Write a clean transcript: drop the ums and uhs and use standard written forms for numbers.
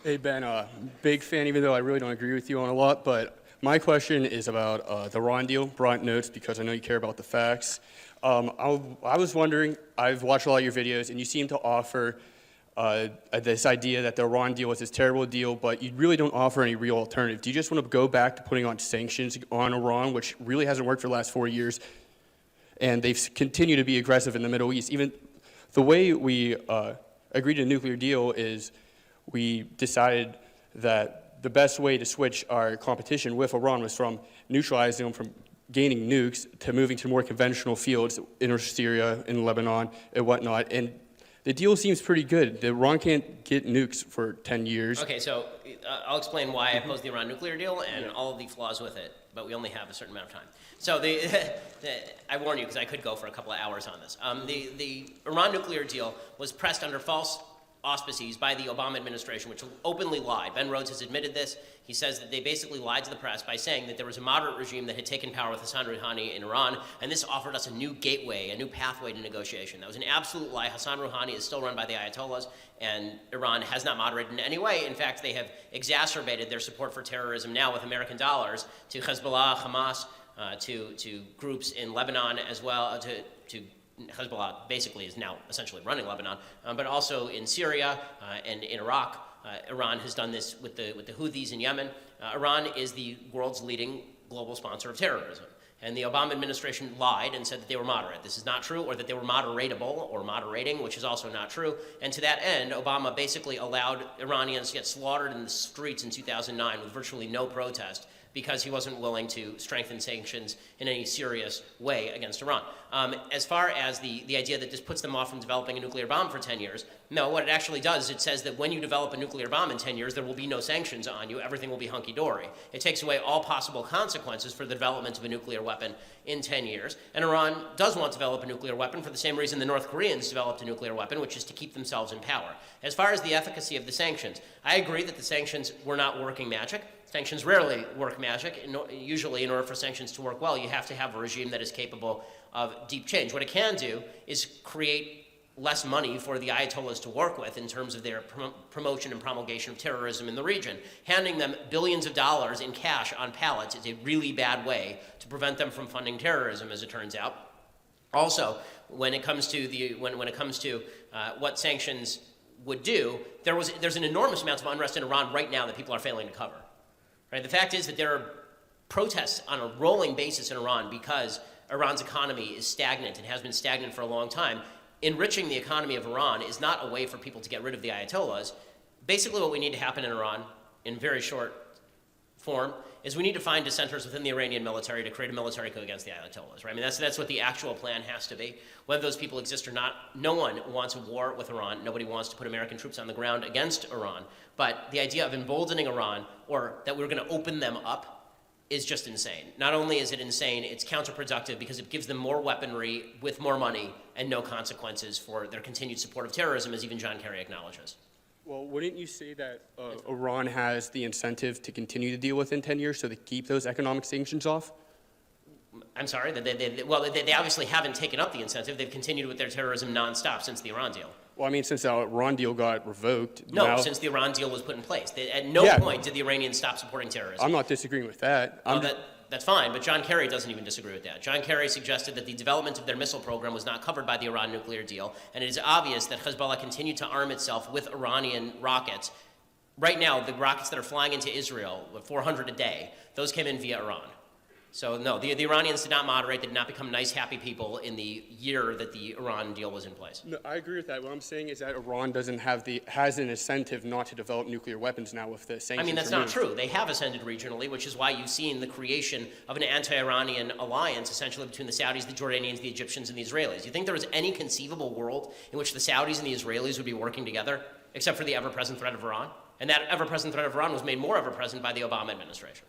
Hey, Ben, big fan, even though I really don't agree with you on a lot, but my question is about the Iran deal. Brought notes because I know you care about the facts. I was wondering, I've watched a lot of your videos, and you seem to offer this idea that the Iran deal was this terrible deal, but you really don't offer any real alternative. Do you just want to go back to putting on sanctions on Iran, which really hasn't worked for the last 4 years, and they've continued to be aggressive in the Middle East? Even the way we agreed to a nuclear deal is we decided that the best way to switch our competition with Iran was from neutralizing them from gaining nukes to moving to more conventional fields in Syria, in Lebanon, and whatnot. And the deal seems pretty good. Iran can't get nukes for 10 years. Okay, so I'll explain why I oppose the Iran nuclear deal and all of the flaws with it, but we only have a certain amount of time. So I warn you, because I could go for a couple of hours on this. The Iran nuclear deal was pressed under false auspices by the Obama administration, which openly lied. Ben Rhodes has admitted this. He says that they basically lied to the press by saying that there was a moderate regime that had taken power with Hassan Rouhani in Iran, and this offered us a new gateway, a new pathway to negotiation. That was an absolute lie. Hassan Rouhani is still run by the Ayatollahs, and Iran has not moderated in any way. In fact, they have exacerbated their support for terrorism now with American dollars to Hezbollah, Hamas, to groups in Lebanon as well, to Hezbollah basically is now essentially running Lebanon, but also in Syria and in Iraq. Iran has done this with the Houthis in Yemen. Iran is the world's leading global sponsor of terrorism. And the Obama administration lied and said that they were moderate. This is not true, or that they were moderatable or moderating, which is also not true. And to that end, Obama basically allowed Iranians to get slaughtered in the streets in 2009 with virtually no protest, because he wasn't willing to strengthen sanctions in any serious way against Iran. As far as the idea that this puts them off from developing a nuclear bomb for 10 years, no, what it actually does, it says that when you develop a nuclear bomb in 10 years, there will be no sanctions on you. Everything will be hunky-dory. It takes away all possible consequences for the development of a nuclear weapon in 10 years. And Iran does want to develop a nuclear weapon for the same reason the North Koreans developed a nuclear weapon, which is to keep themselves in power. As far as the efficacy of the sanctions, I agree that the sanctions were not working magic. Sanctions rarely work magic. Usually, in order for sanctions to work well, you have to have a regime that is capable of deep change. What it can do is create less money for the Ayatollahs to work with in terms of their promotion and promulgation of terrorism in the region. Handing them billions of dollars in cash on pallets is a really bad way to prevent them from funding terrorism, as it turns out. Also, when it comes to what sanctions would do, there's an enormous amount of unrest in Iran right now that people are failing to cover. Right? The fact is that there are protests on a rolling basis in Iran because Iran's economy is stagnant and has been stagnant for a long time. Enriching the economy of Iran is not a way for people to get rid of the Ayatollahs. Basically, what we need to happen in Iran, in very short form, is we need to find dissenters within the Iranian military to create a military coup against the Ayatollahs. Right? I mean, that's what the actual plan has to be. Whether those people exist or not, no one wants a war with Iran. Nobody wants to put American troops on the ground against Iran. But the idea of emboldening Iran, or that we're going to open them up, is just insane. Not only is it insane, it's counterproductive because it gives them more weaponry with more money and no consequences for their continued support of terrorism, as even John Kerry acknowledges. Well, wouldn't you say that Iran has the incentive to continue to deal within 10 years so they keep those economic sanctions off? I'm sorry? They obviously haven't taken up the incentive. They've continued with their terrorism nonstop since the Iran deal. Well, I mean, since the Iran deal got revoked. No, now, since the Iran deal was put in place. At no point did the Iranians stop supporting terrorism. I'm not disagreeing with that. That's fine, but John Kerry doesn't even disagree with that. John Kerry suggested that the development of their missile program was not covered by the Iran nuclear deal, and it is obvious that Hezbollah continued to arm itself with Iranian rockets. Right now, the rockets that are flying into Israel, 400 a day, those came in via Iran. So no, the Iranians did not moderate. They did not become nice, happy people in the year that the Iran deal was in place. No, I agree with that. What I'm saying is that Iran has an incentive not to develop nuclear weapons now with the sanctions. I mean, that's removed. not true. They have ascended regionally, which is why you've seen the creation of an anti-Iranian alliance, essentially between the Saudis, the Jordanians, the Egyptians, and the Israelis. You think there was any conceivable world in which the Saudis and the Israelis would be working together, except for the ever-present threat of Iran? And that ever-present threat of Iran was made more ever-present by the Obama administration.